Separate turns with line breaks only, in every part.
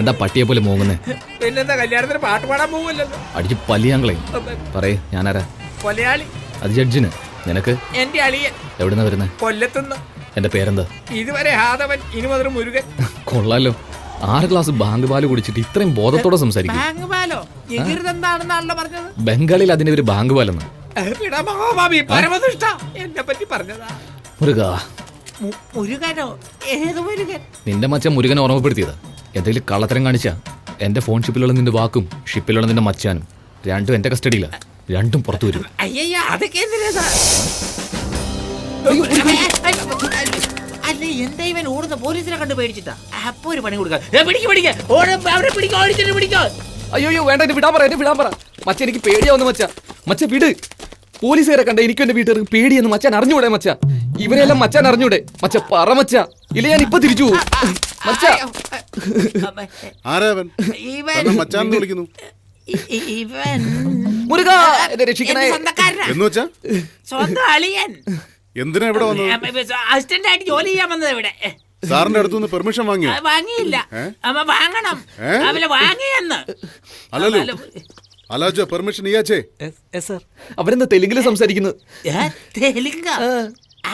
എന്താ പട്ടിയെ പോലെ മോങ്ങുന്നേ?
പിന്നെന്താ കല്യാണത്തിന് പാട്ട് പാടാൻ പോവില്ലല്ലോ.
അടിച്ച് പല്ലിയാങ്കളെ പറയേ, ഞാനാരാ?
കൊലയാളി.
അത് ജഡ്ജിന്. നിനക്ക്?
എന്റെ അളിയൻ.
എവിടുന്നാ വരുന്നേ?
കൊല്ലത്തുനിന്ന്.
എന്റെ പേരെന്താ?
ഇതുവരെ ഹാദവൻ, ഇനി മുതൽ മുരുകൻ.
കൊള്ളാലോ, 6 ഗ്ലാസ് ബാങ്ക് പാല് കുടിച്ചിട്ട് ഇത്രയും ബോധത്തോടെ സംസാരിക്കും.
ബാങ്ക് പാലോ? എന്താണെന്നാണല്ലോ പറഞ്ഞത്.
ബംഗാളിൽ അതിന്റെ ഒരു ബാങ്ക് പാലെന്ന്.
എന്നെ പറ്റി പറഞ്ഞതാ.
മുരുക.
മുരുകനോ? ഏത് മുരുകൻ?
നിന്റെ മച്ചാൻ മുരുകനെ ഓർമ്മപ്പെടുത്തിയതാ. എന്തെങ്കിലും കള്ളത്തരം കാണിച്ചാ എന്റെ ഫോൺ ഷിപ്പിലുള്ള നിന്റെ വാക്കും ഷിപ്പിലുള്ള നിന്റെ മച്ചാനും രണ്ടും എന്റെ കസ്റ്റഡിയിലാ. രണ്ടും പുറത്തു വരും.
അയ്യ, അതൊക്കെ എന്തിനാ? അല്ല, എന്താ ഇവൻ ഓടുന്ന? പോലീസിനെ കണ്ട് പേടിച്ചിട്ടാ? അപ്പൊ ഒരു പണി കൊടുക്കാം.
അയ്യോ വേണ്ട, എന്നെ വിടാൻ പറ, എന്നെ വിടാൻ പറ. മച്ച എനിക്ക് പേടിയാവുന്ന മച്ച വിട്. പോലീസുകാരെ കണ്ട എനിക്കും എന്റെ വീട്ടുകാർക്ക് പേടിയെന്ന് മച്ചാൻ അറിഞ്ഞൂടെ മച്ച? ഇവരെല്ലാം മച്ചാൻ അറിഞ്ഞൂടെ മച്ച? പറ മച്ച, ഇല്ല ഞാൻ ഇപ്പൊ തിരിച്ചു പോകും മച്ച. മുരുക, എന്നെ രക്ഷിക്കണേ.
സ്വന്തം അളിയൻ.
എന്തിനാ ഇവിടെ വന്നത്?
അസിസ്റ്റന്റ് ആയിട്ട് ജോലി ചെയ്യാൻ വന്നത് ഇവിടെ.
സാറിന്റെ അടുത്തുനിന്ന് പെർമിഷൻ വാങ്ങിയോ?
വാങ്ങിയില്ല. വാങ്ങണം. അവലെ വാങ്ങിയെന്ന്.
അല്ലല്ലോ, അലാജോ പെർമിഷൻ ഇയാച്ചേ.
അവരെന്താ തെലുങ്കില് സംസാരിക്കുന്നത്?
തെലുങ്ക?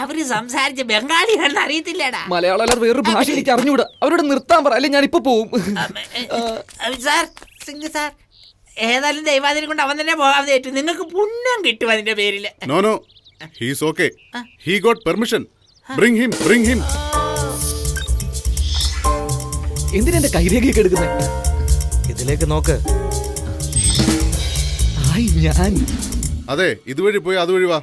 അവര് സംസാരിച്ച ബംഗാളിയാണെന്ന് അറിയത്തില്ലടാ.
മലയാളം അല്ലാതെ വേറൊരു ഭാഷ എനിക്ക് അറിഞ്ഞൂടാ. അവരോട് നിർത്താൻ പറ, അല്ലെ ഞാൻ ഇപ്പൊ പോവും.
സാർ, സിംഗ് സാർ, ഏതായാലും ദൈവാദിനെ കൊണ്ട് അവൻ തന്നെ പോകാതെ ഏറ്റു. നിങ്ങൾക്ക് പുണ്യം കിട്ടും അതിന്റെ പേരില്.
No, he's okay. He got permission. Bring him.
എന്തിനാ എന്റെ കൈരേഖയൊക്കെ എടുക്കുന്നേ?
ഇതിലേക്ക് നോക്ക്.
ഞാൻ
അതെ, ഇതുവഴി പോയി അതുവഴി വാ.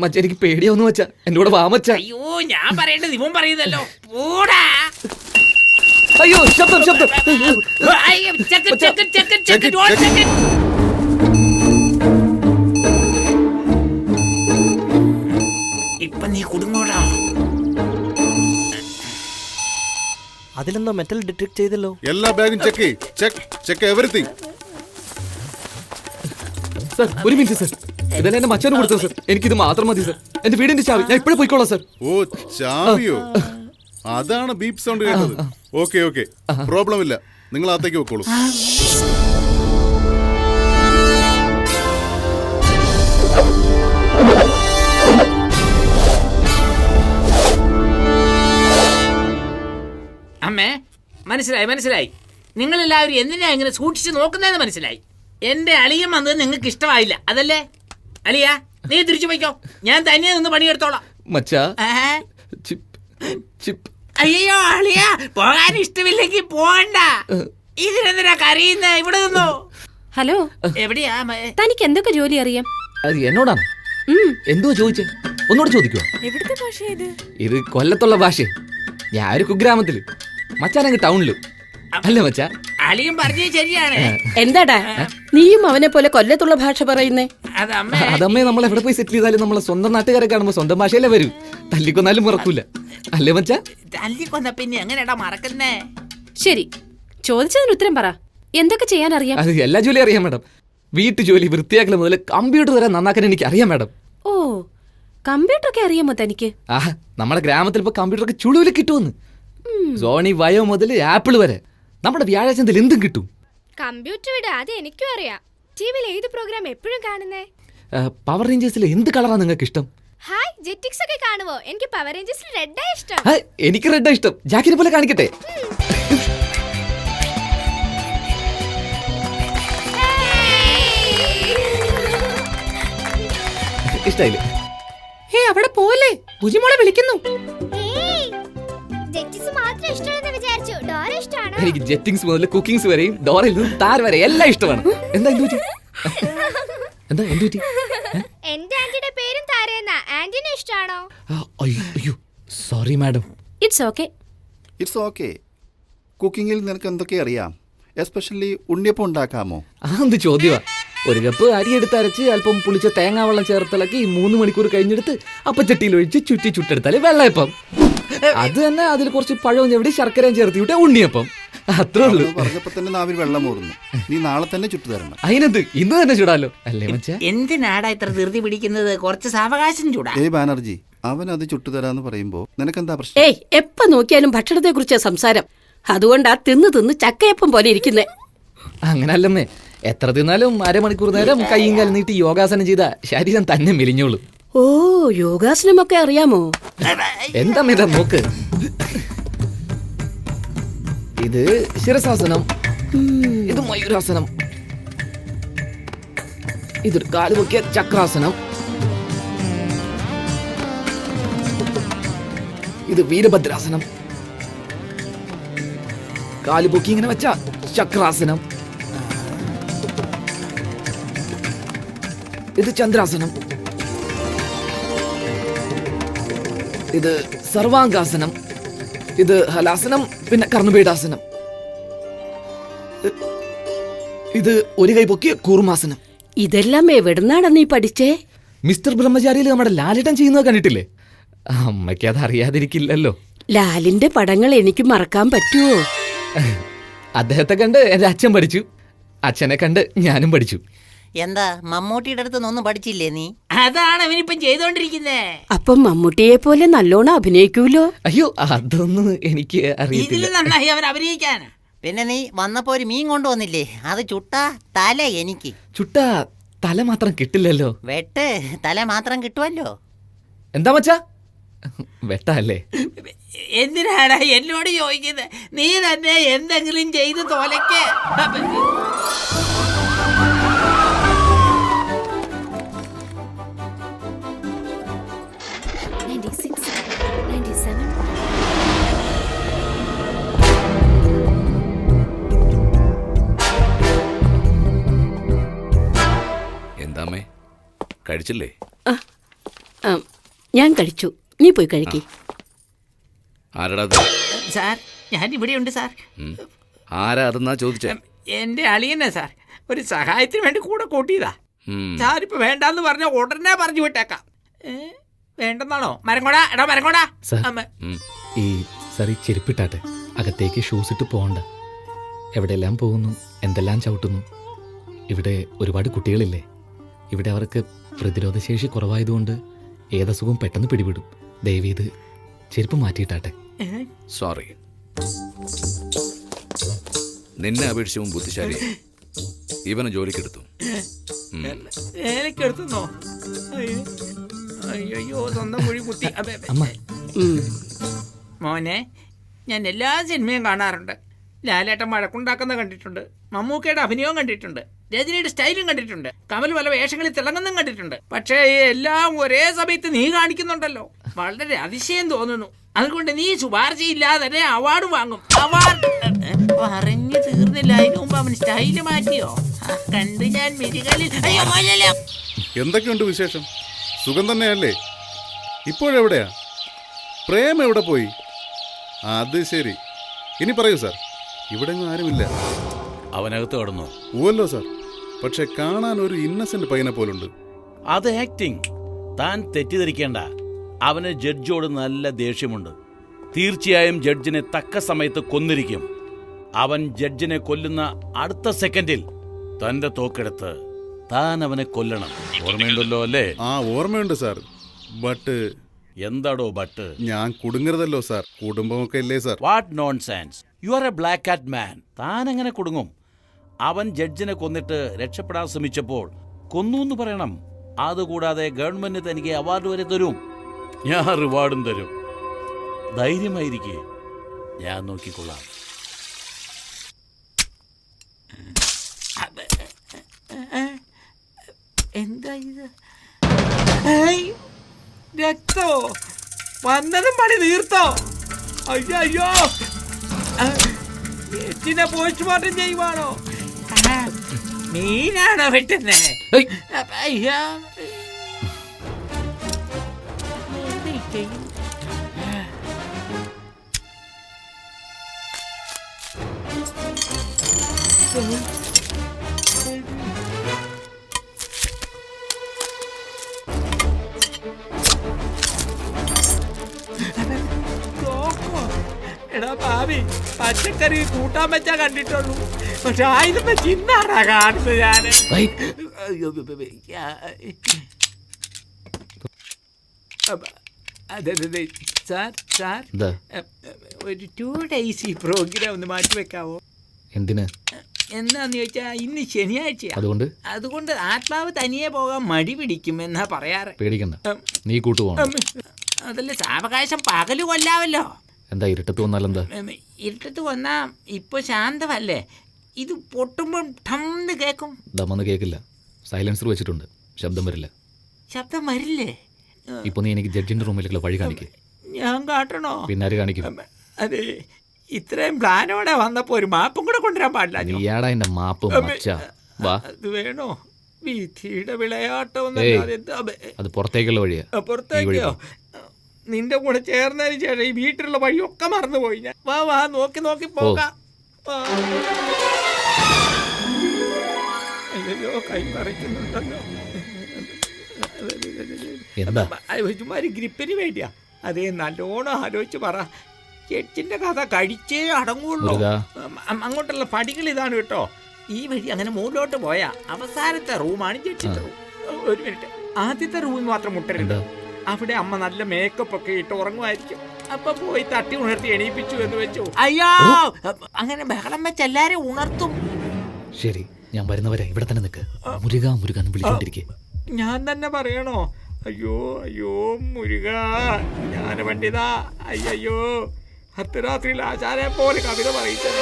മച്ച എനിക്ക് പേടിയാവുന്നു മച്ച, എന്റെ കൂടെ വാ മച്ച.
അയ്യോ, ഞാൻ പറയേണ്ടത് ഇവൻ പറയുന്നല്ലോ. പോടാ.
അയ്യോ, ശബ്ദം.
ഇപ്പൊ നീ കുടുങ്ങോടാ.
അതിലെന്തോ മെറ്റൽ ഡിറ്റക്ട് ചെയ്തല്ലോ.
എല്ലാ ബാഗും ചെക്ക് എവരിതിങ്.
സർ, ഒരു മിനിറ്റ് സർ. ഇതെല്ലാം എന്റെ മച്ചാനും കൊടുത്തത് സർ. എനിക്കിത് മാത്രം മതി സർ. എന്റെ വീടിന്റെ ചാവി ഞാൻ ഇപ്പോഴേ പോയിക്കോളാം സർ.
ഓ, ചാവിയോ? അതാണ് ബീപ്പ് സൗണ്ട് കേട്ടത്. ഓക്കെ, പ്രോബ്ലം ഇല്ല. നിങ്ങൾ അകത്തേക്ക് വെക്കോളൂ.
അമ്മേ, മനസ്സിലായി. നിങ്ങളെല്ലാവരും എന്തിനാ ഇങ്ങനെ സൂക്ഷിച്ച് നോക്കുന്നതെന്ന് മനസ്സിലായി. എന്റെ അളിയൻ വന്നത് നിങ്ങൾക്ക് ഇഷ്ടമായില്ല, അതല്ലേ? അളിയ, നീ തിരിച്ചു പോയിക്കോ. ഞാൻ തന്നെ നിന്ന് പണിയെടുത്തോളാം. അയ്യോ അളിയ, പോകാൻ ഇഷ്ടമില്ലെങ്കിൽ പോകണ്ട. ഇതിനെന്തിനാ കരയുന്ന? ഇവിടെ നിന്നോ.
ഹലോ,
എവിടെയാ?
തനിക്ക് എന്തൊക്കെ ജോലി അറിയാം?
അത് എന്നോടാണ്. എന്തുവാ ചോദിച്ചേ? ഒന്നുകൂടെ ചോദിക്കുവാ.
എവിടുത്തെ ഭാഷ
ഇത് കൊല്ലത്തുള്ള ഭാഷ. ഞാൻ ഒരു കുഗ്രാമത്തില്, മച്ചാനങ്ങ് ടൗണില്. അല്ല മച്ചാ,
അളിയും പറഞ്ഞത് ശരിയാണ്.
എന്താടാ നീയും അവനെ പോലെ കൊല്ലത്തുള്ള ഭാഷ പറയുന്നേ?
അതമ്മേ, നമ്മൾ എവിടെ പോയി സെറ്റിൽ ചെയ്താലും നമ്മളെ സ്വന്തം നാട്ടുകാരെ കാണുമ്പോ സ്വന്തം ഭാഷയല്ലേ വരൂ. തല്ലിക്കൊന്നാലും മറക്കൂല, അല്ലേ മച്ചാ?
തല്ലിക്കൊന്ന പിന്നെ എങ്ങനെയാടാ മറക്കുന്നേ?
ശരി, ചോദിച്ചതിന് ഉത്തരം പറ. എന്തൊക്കെ ചെയ്യാൻ അറിയാം?
അത് എല്ലാ ജോലി അറിയാം മാഡം. വീട്ടു ജോലി, വൃത്തിയാക്കൽ മുതൽ കമ്പ്യൂട്ടർ വരെ നന്നാക്കാൻ എനിക്ക് അറിയാം മാഡം.
ഓ, കമ്പ്യൂട്ടർ ഒക്കെ അറിയാമോ തനിക്ക്?
നമ്മുടെ ഗ്രാമത്തിൽ ഇപ്പൊ കമ്പ്യൂട്ടർ ഒക്കെ ചുളുവിൽ കിട്ടുമെന്ന്. സോണി വയോ മുതൽ ആപ്പിൾ വരെ നമ്മുടെ വ്യാഴാഴ്ചയിൽ എന്തും കിട്ടും.
കമ്പ്യൂട്ടർ വിട, അത് എനിക്കും അറിയാം. ടിവിയിൽ ഏത് പ്രോഗ്രാം എപ്പോഴും കാണുന്നേ?
പവർ റേഞ്ചേഴ്സിൽ എന്ത് കളറാണ് നിങ്ങൾക്ക് ഇഷ്ടം?
ഹായ്, ജെറ്റിക്സ് ഒക്കെ കാണുവോ? എനിക്ക് പവർ റേഞ്ചേഴ്സിൽ റെഡാ ഇഷ്ടം.
എനിക്ക് റെഡാ ഇഷ്ടം. ജാക്കിനെ പോലെ കാണിക്കട്ടെ? ഇഷ്ടായില്ലേ?
അവിടെ പോലെ ഭുജിമോളെ വിളിക്കുന്നു.
എനിക്ക് ജെറ്റിങ്സ് മുതൽ കുക്കിങ്സ് വരെയും ഡോറയിൽ നിന്ന് താര വരെ എല്ലാം ഇഷ്ടമാണ്. എന്താ എന്തുപറ്റി?
എന്റെ ആന്റിയുടെ പേരും താരയെന്നാ. ആന്റിനെ ഇഷ്ടാണോ?
അയ്യോ സോറി മാഡം.
It's okay. കുക്കിങ്ങിൽ നിനക്ക് എന്തൊക്കെ അറിയാം? എസ്പെഷ്യലി ഉണ്ണിയപ്പം ഉണ്ടാക്കാമോ?
എന്ത് ചോദ്യമാ. ഒരു കപ്പ് അരി എടുത്ത് അരച്ച് അല്പം പുളിച്ച തേങ്ങാ വെള്ളം ചേർത്തിളക്കി 3 മണിക്കൂർ കഴിഞ്ഞെടുത്ത് അപ്പച്ചട്ടിയിൽ ഒഴിച്ച് ചുട്ടെടുത്താല് വെള്ളയപ്പം. അത് തന്നെ, അതിൽ കുറച്ച് പഴവും ചെവിടി ശർക്കരയും ചേർത്ത് വിട്ട ഉണ്ണിയപ്പം. അത്രേ ഉള്ളൂ.
പറഞ്ഞപ്പോ തന്നെ നാവിൽ വെള്ളം ഓടുന്നു. നീ നാളെ തന്നെ ചുട്ടു തരണം.
അതിനെന്ത്, ഇന്ന് തന്നെ ചൂടാലോ, അല്ലേ മച്ചാ?
എന്തിനാടാ ഇത്ര ധൃതി പിടിക്കുന്നത്? കുറച്ച് സാവകാശം ചൂടാ.
ബാനർജി, അവൻ അത് ചുട്ടുതരാന്ന് പറയുമ്പോ നിനക്കെന്താ പ്രശ്നം?
എപ്പ നോക്കിയാലും ഭക്ഷണത്തെ കുറിച്ച് സംസാരം.
അതുകൊണ്ടാ തിന്ന് ചക്കയപ്പം പോലെ ഇരിക്കുന്നേ.
അങ്ങനല്ലമ്മേ, എത്ര തിന്നാലും അരമണിക്കൂർ നേരം കൈയും കാലും നീട്ടി യോഗാസനം ചെയ്ത ശരീരം തന്നെ മെലിഞ്ഞോളും.
ഓ, യോഗാസനമൊക്കെ അറിയാമോ?
എന്താ നോക്ക്, ഇത് ശിരസാസനം, ഇത് മയൂരാസനം, ഇതൊരു കാല് പൊക്കിയ ചക്രാസനം, ഇത് വീരഭദ്രാസനം, കാല് പൊക്കി ഇങ്ങനെ വെച്ച ചക്രാസനം, ഇത് ചന്ദ്രാസനം, ഇത് സർവാംഗാസനം, ഇത് ഹലാസനം, പിന്നെ കർണപീഠാസനം, ഇത് ഒരു കൈ പൊക്കിയ കൂർമാസനം.
ഇതെല്ലാം എവിടുന്നാണ് നീ പഠിച്ചേ?
മിസ്റ്റർ ബ്രഹ്മചാരിയിൽ നമ്മുടെ ലാലിട്ടൻ ചെയ്യുന്നത് കണ്ടിട്ടില്ലേ? അമ്മയ്ക്ക് അത് അറിയാതിരിക്കില്ലല്ലോ.
ലാലിന്റെ പടങ്ങൾ എനിക്ക് മറക്കാൻ പറ്റുമോ?
അദ്ദേഹത്തെ കണ്ട് എന്റെ അച്ഛൻ പഠിച്ചു, അച്ഛനെ കണ്ട് ഞാനും പഠിച്ചു.
എന്താ മമ്മൂട്ടിയുടെ അടുത്ത് ഒന്നും പഠിച്ചില്ലേ നീ?
അതാണ് അവനിപ്പം ചെയ്തോണ്ടിരിക്കുന്നേ.
അപ്പം മമ്മൂട്ടിയെ പോലെ നല്ലോണം അഭിനയിക്കൂലോ?
അയ്യോ, അതൊന്നും എനിക്ക്
ഇതിൽ
അറിയത്തില്ല.
നന്നായി അവൻ അഭിനയിക്കാനാ.
പിന്നെ നീ വന്നപ്പോ ഒരു മീൻ കൊണ്ടുവന്നില്ലേ? അത് ചുട്ടാ തല എനിക്ക്.
ചുട്ട തല മാത്രം കിട്ടില്ലല്ലോ.
വെട്ട് തല മാത്രം കിട്ടുമല്ലോ.
എന്താ മച്ചാ, വെട്ടല്ലേ?
എന്തിനാടാ എന്നോട് ചോദിക്കുന്നത്? നീ തന്നെ എന്തെങ്കിലും ചെയ്ത് തോലയ്ക്ക്.
96, 97.
എന്താമ്മേ, കഴിച്ചില്ലേ?
ഞാൻ കഴിച്ചു, നീ പോയി കഴിക്കി.
ആരടാ അത്?
സാർ, ഞാൻ ഇവിടെയുണ്ട് സാർ.
ആരാ അതെന്നാ ചോദിച്ചേ?
എന്റെ അളിയനെ സാർ, ഒരു സഹായത്തിന് വേണ്ടി കൂടെ കൂട്ടിയതാ. സാറിപ്പോ വേണ്ടാന്ന് പറഞ്ഞ ഉടനെ പറഞ്ഞു വിട്ടേക്കാം. വേണ്ടെന്നാണോ? മരങ്ങോടാ, എടാ മരങ്ങോടാ.
ഈ സറി ചെരുപ്പിട്ടാട്ടെ, അകത്തേക്ക് ഷൂസ് ഇട്ട് പോകണ്ട. എവിടെയെല്ലാം പോകുന്നു, എന്തെല്ലാം ചവിട്ടുന്നു. ഇവിടെ ഒരുപാട് കുട്ടികളില്ലേ, ഇവിടെ അവർക്ക് പ്രതിരോധശേഷി കുറവായതുകൊണ്ട് ഏതസുഖവും പെട്ടെന്ന് പിടിപെടും. ദയവീത് ചെരുപ്പ് മാറ്റിയിട്ടാട്ടെ.
സോറി, നിന്നെ അപേക്ഷിച്ചും ബുദ്ധിശാലി. ഇവനെ ജോലിക്കെടുത്തു.
എനിക്കെടുത്തുന്നോ? അയ്യോ, സ്വന്തം കുഴി കുത്തി.
അമ്മ,
മോനെ, ഞാൻ എല്ലാ സിനിമയും കാണാറുണ്ട്. ലാലേട്ടൻ വഴക്കുണ്ടാക്കുന്ന കണ്ടിട്ടുണ്ട്, മമ്മൂക്കയുടെ അഭിനയവും കണ്ടിട്ടുണ്ട്, രജനിയുടെ സ്റ്റൈലും കണ്ടിട്ടുണ്ട്, കമൽ പല വേഷങ്ങളിൽ തിളങ്ങുന്നതും കണ്ടിട്ടുണ്ട്. പക്ഷേ എല്ലാം ഒരേ സമയത്ത് നീ കാണിക്കുന്നുണ്ടല്ലോ, വളരെ അതിശയം തോന്നുന്നു. അതുകൊണ്ട് നീ ശുപാർശയില്ലാതെ തന്നെ അവാർഡ് വാങ്ങും. അവാർഡ് പറഞ്ഞു തീർന്നില്ല, അതിനു മുമ്പ് അവൻ സ്റ്റൈല് മാറ്റിയോ? കണ്ട് ഞാൻ മിരികളിൽ.
എന്തൊക്കെയുണ്ട് വിശേഷം? സുഖം തന്നെയല്ലേ? ഇപ്പോഴെവിടെയാ? പ്രേം എവിടെ പോയി? അത് ശരി, ഇനി പറയൂ സാർ. ഇവിടെ ആരുമില്ല.
അവനകത്ത് കടന്നു.
ഓല്ലോ സാർ, പക്ഷെ കാണാൻ ഒരു ഇന്നസെന്റ് പയ്യനെ പോലുണ്ട്.
അത് ആക്ടിങ്. താൻ തെറ്റിദ്ധരിക്കേണ്ട. അവന് ജഡ്ജിയോട് നല്ല ദേഷ്യമുണ്ട്. തീർച്ചയായും ജഡ്ജിനെ തക്ക സമയത്ത് കൊന്നിരിക്കും. അവൻ ജഡ്ജിനെ കൊല്ലുന്ന അടുത്ത സെക്കൻഡിൽ തന്റെ തോക്കെടുത്ത് താൻ അവനെ കൊല്ലണം. ഓർമ്മയുണ്ടല്ലോ അല്ലേ?
ആ, ഓർമ്മയുണ്ട് സാർ. ബട്ട്
എന്താടോ ബട്ട്?
ഞാൻ കുടുങ്ങരുതല്ലോ സാർ, കുടുംബമൊക്കെ ഇല്ലേ sir?
What nonsense, you are a black cat man. താൻ എങ്ങനെ കുടുങ്ങും? അവൻ ജഡ്ജിനെ കൊന്നിട്ട് രക്ഷപ്പെടാൻ ശ്രമിച്ചപ്പോൾ കൊന്നു എന്ന് പറയണം. അതുകൂടാതെ ഗവൺമെന്റ് തനിക്ക് അവാർഡ് വരെ തരും. ഞാൻ റിവാർഡും തരും. ധൈര്യമായിരിക്കേ, ഞാൻ നോക്കിക്കൊള്ളാം.
എന്താ ഇത്? രക്തോ? വന്നതും പണി തീർത്തോ? അയ്യോ, എച്ചിനെ പോസ്റ്റ്മോർട്ടം ചെയ്യുവാണോ? മീനാണോ വെട്ടുന്നേ? അയ്യോ, എടാ ഭാവി, പച്ചക്കറി കൂട്ടാൻ വെച്ചാ കണ്ടിട്ടുള്ളൂ, പക്ഷെ ആയുധം വെച്ച് ഇന്നാടാ കാണുന്നത് ഞാന്. അതെ സാർ സാർ
എന്താ
ഒരു 2 days ഈ പ്രോഗ്രാം ഒന്ന് മാറ്റി വെക്കാവോ?
എന്തിന്?
എന്താന്ന് ചോദിച്ചാ ഇന്ന് ശനിയാഴ്ചയാ. അതുകൊണ്ട് ആത്മാവ് തനിയെ പോകാൻ മടി പിടിക്കും എന്നാ പറയാറ്.
പേടിക്കണ്ട, നീ കൂട്ടുപോകണം.
അതല്ല സാവകാശം പകല് കൊല്ലാവല്ലോ.
എന്താ ഇരുട്ടത്ത് വന്നാലെന്താ?
ഇരുട്ടത്ത് വന്നാ ഇപ്പൊ ശാന്തമല്ലേ, ഇത് പൊട്ടുമ്പോൾ ഠംന്ന് കേക്കും.
ദമ്മന്ന് കേക്കില്ല, സൈലൻസർ വെച്ചിട്ടുണ്ട്, ശബ്ദം വരില്ല.
ശബ്ദം വരില്ലേ?
ഇപ്പൊ നീ എനിക്ക് ജഡ്ജിന്റെ റൂമിലേക്കുള്ള വഴി കാണിക്കേ.
ഞാൻ കാട്ടണോ?
പിന്നെ ആര് കാണിക്കും?
അതെ, ഇത്രയും പ്ലാനോടെ വന്നപ്പോ ഒരു മാപ്പും കൂടെ കൊണ്ടുവരാൻ പാടില്ല.
നീയാടാ എന്റെ മാപ്പ് മച്ചാ. വാ.
അത് വേണോ? വിധിയുടെ വിളയാട്ടം.
അത് പുറത്തേക്കുള്ള വഴിയാ.
പുറത്തേക്കോ? നിന്റെ കൂടെ ചേർന്നതിന് ശേഷം ഈ വീട്ടിലുള്ള വഴിയൊക്കെ മറന്നുപോയി ഞാൻ. വാ വാ, നോക്കി നോക്കി പോകാം. അയ്യോ, കൈ പറിക്കുന്നുണ്ടല്ലോ. ചുമ്മാ ഒരു ഗ്രിപ്പിന് വേണ്ടിയാ. അതേ, നല്ലോണം ആലോചിച്ച് പറ. ജഡ്ജിന്റെ കഥ കഴിച്ചേ അടങ്ങുള്ളൂ. അങ്ങോട്ടുള്ള പടികൾ ഇതാണ് കേട്ടോ. ഈ വഴി അങ്ങനെ മുകളിലോട്ട് പോയാ അവസാനത്തെ റൂമാണ് ജഡ്ജിന്റെ റൂം. ഒരു മിനിറ്റ്, ആദ്യത്തെ റൂമിൽ മാത്രം മുട്ടരുത്. അവിടെ അമ്മ നല്ല മേക്കപ്പ് ഒക്കെ ഇട്ട് ഉറങ്ങുമായിരിക്കും. അപ്പൊ പോയി തട്ടി ഉണർത്തി എണീപ്പിച്ചു എന്ന് വെച്ചു. അയ്യോ, അങ്ങനെ ബഹളം വെച്ച് എല്ലാരും ഉണർത്തും.
ശരി, ഞാൻ വരുന്നവരെ ഇവിടെ തന്നെ നിൽക്ക്. മുരുക മുരുക എന്ന് വിളിച്ചോണ്ടിരിക്കേ.
ഞാൻ തന്നെ പറയണോ? അയ്യോ അയ്യോ മുരുക, ജ്ഞാന പണ്ഡിത, അയ്യോ അർദ്ധരാത്രിയിൽ ആചാരെ പോലെ കവിത പറയിച്ചത്.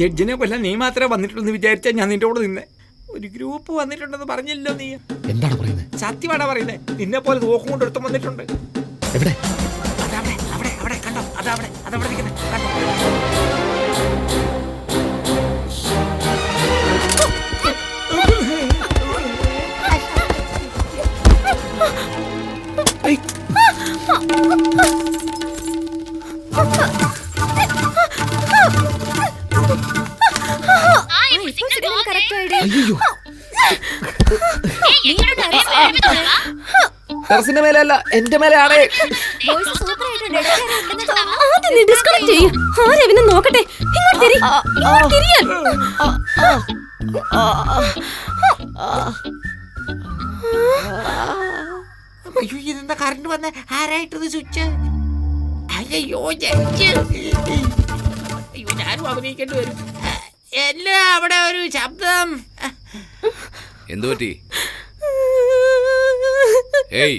ജഡ്ജിനെ കൊല്ലാൻ നീ മാത്രമേ വന്നിട്ടുണ്ടെന്ന് വിചാരിച്ചാൽ ഞാൻ നിന്റെ കൂടെ നിന്നെ. ഒരു ഗ്രൂപ്പ് വന്നിട്ടുണ്ടെന്ന് പറഞ്ഞല്ലോ നീ.
എന്താണ് പറയുന്നത്?
സത്യമാണോ പറയുന്നത്? നിന്നെ പോലെ നോക്കും കൊണ്ട് എടുത്തും വന്നിട്ടുണ്ട്.
എവിടെ?
അതവിടെ അവിടെ അവിടെ കണ്ടോ? അതവിടെ അതവിടെ നിൽക്കുന്നത് കണ്ടോ?
അയ്യോ, ടെറസിന്റെ മേലല്ല, എന്റെ മേലെയാണ്.
നോക്കട്ടെ.
അയ്യോ, ഇതെന്താ കറണ്ട് വന്ന? ആരായിട്ടത് സ്വിച്ച്? അയ്യോ ജഡ്ജ്, അയ്യോ ഞാനും അഭിനയിക്കേണ്ടി വരും. എല്ലാം അവിടെ ഒരു ശബ്ദം.
എന്തു പറ്റി? ഏയ്,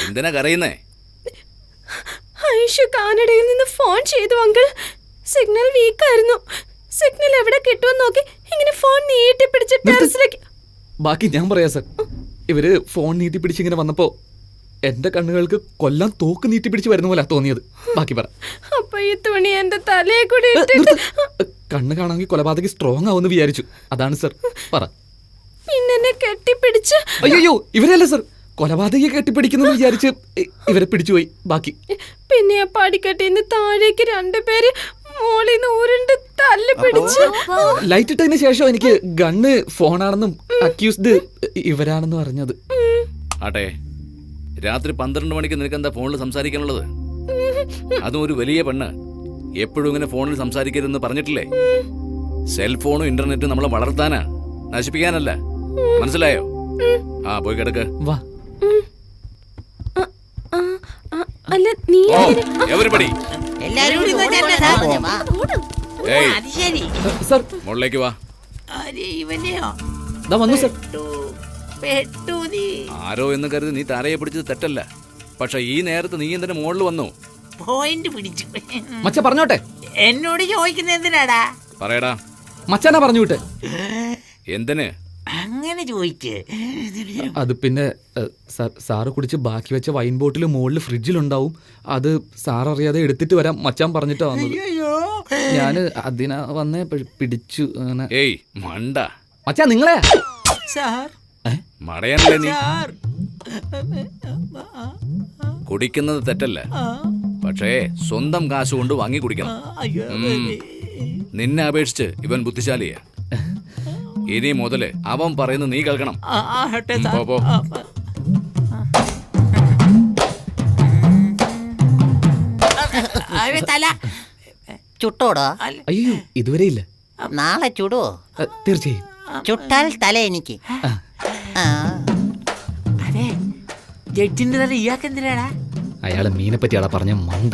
എന്തിനാ കരയുന്നേ?
ഐഷു കാനഡയിൽ നിന്ന് ഫോൺ ചെയ്തു അങ്കിൾ. സിഗ്നൽ വീക്കായിരുന്നു. സിഗ്നൽ എവിടെ കിട്ടുമെന്ന് നോക്കി ഇങ്ങനെ ഫോൺ നീട്ടി പിടിച്ച് ടെറസിലേക്ക്.
ബാക്കി ഞാൻ പറയാം സർ. ഇവര് ഫോൺ നീട്ടി പിടിച്ചിങ്ങനെ വന്നപ്പോ എന്റെ കണ്ണുകൾക്ക് കൊല്ലാൻ തോക്ക് നീട്ടി പിടിച്ച് വരുന്ന പോലെ തോന്നിയത്. ബാക്കി പറ.
അപ്പൊ ഈ തുണി എന്റെ തലയെ കൂടി
കണ്ണ് കാണാമെങ്കിൽ കൊലപാതകി സ്ട്രോങ് ആവുമെന്ന് വിചാരിച്ചു. അതാണ് സർ. പറ.
പിന്നെ കെട്ടിപ്പിടിച്ച്.
അയ്യോ, ഇവരല്ല സർ, കൊലപാതകയെ കെട്ടിപ്പിടിക്കുന്നു വിചാരിച്ച് ഇവരെ പിടിച്ചുപോയി. ബാക്കി
പിന്നെ പടിക്കെട്ടിന്ന് താഴേക്ക് 2 പേര് മോളിന്ന് ഉരുണ്ട് തല്ല് പിടിച്ച്.
ലൈറ്റ് ഇട്ടതിന് ശേഷം എനിക്ക് ഗണ്ണ് ഫോണാണെന്നും അക്യൂസ്ഡ് ഇവരാണെന്നും അറിഞ്ഞത്.
ആട്ടെ, രാത്രി 12 മണിക്ക് നിനക്ക് എന്താ ഫോണിൽ സംസാരിക്കാനുള്ളത്? അതും ഒരു വലിയ പെണ്ണ്. എപ്പോഴും ഇങ്ങനെ ഫോണിൽ സംസാരിക്കരുതെന്ന് പറഞ്ഞിട്ടില്ലേ? സെൽഫോണും ഇന്റർനെറ്റും നമ്മളെ വളർത്താനാ, നശിപ്പിക്കാനല്ല. മനസ്സിലായോ? ആ, പോയി കിടക്ക്.
വാ.
അല്ല നീ
എവരിബഡി
എല്ലാരും
സർ,
മുകളിലേക്ക് വാ.
ഇവനെയോ
വന്നു സർ.
പെട്ടു നീ.
ആരോ എന്ന് കരുതി നീ താരയെ പിടിച്ചത് തെറ്റല്ല. പക്ഷെ ഈ നേരത്ത് നീ എന്തിനു മുകളിൽ വന്നു?
പോയിന്റ് പിടിച്ചു.
മച്ച പറഞ്ഞോട്ടെ.
എന്നോട് ചോദിക്കുന്ന എന്തിനാടാ?
പറയടാ.
മച്ചാനാ പറഞ്ഞു വിട്ടെ.
എന്തിന്
അങ്ങനെ ചോദിച്ചേ?
അത് പിന്നെ സാറ് കുടിച്ച് ബാക്കി വെച്ച വൈൻ ബോട്ടിൽ മുകളിൽ ഫ്രിഡ്ജിലുണ്ടാവും. അത് സാററിയാതെ എടുത്തിട്ട് വരാം മച്ചാൻ പറഞ്ഞിട്ടാ വന്നത്. ഞാന് അതിനാ വന്നേ പിടിച്ചു.
ഏയ് മണ്ട.
മച്ചാ നിങ്ങളെ
സാർ
മടയാനല്ലേ നീ? കുടിക്കുന്നത് തെറ്റല്ല, പക്ഷേ സ്വന്തം കാശ് കൊണ്ട് വാങ്ങി കുടിക്കണം. നിന്നെ അപേക്ഷിച്ച് ഇവൻ ബുദ്ധിശാലിയാ. ഇനി മുതല് അവൻ പറയുന്നത് നീ കേൾക്കണം. പോ, പോ.
തല ചുട്ടോടോ?
അയ്യോ ഇതുവരെ ഇല്ല.
നാളെ ചുടുവോ?
തീർച്ചയായും.
ചുട്ടാൽ തല എനിക്ക്.
അതെ, ജഡ്ജിന്റെ തല ഇയാൾക്ക് എന്തിനാടാ?
അയാളെ മീനെ പറ്റിയാടാ പറഞ്ഞ മണ്ട.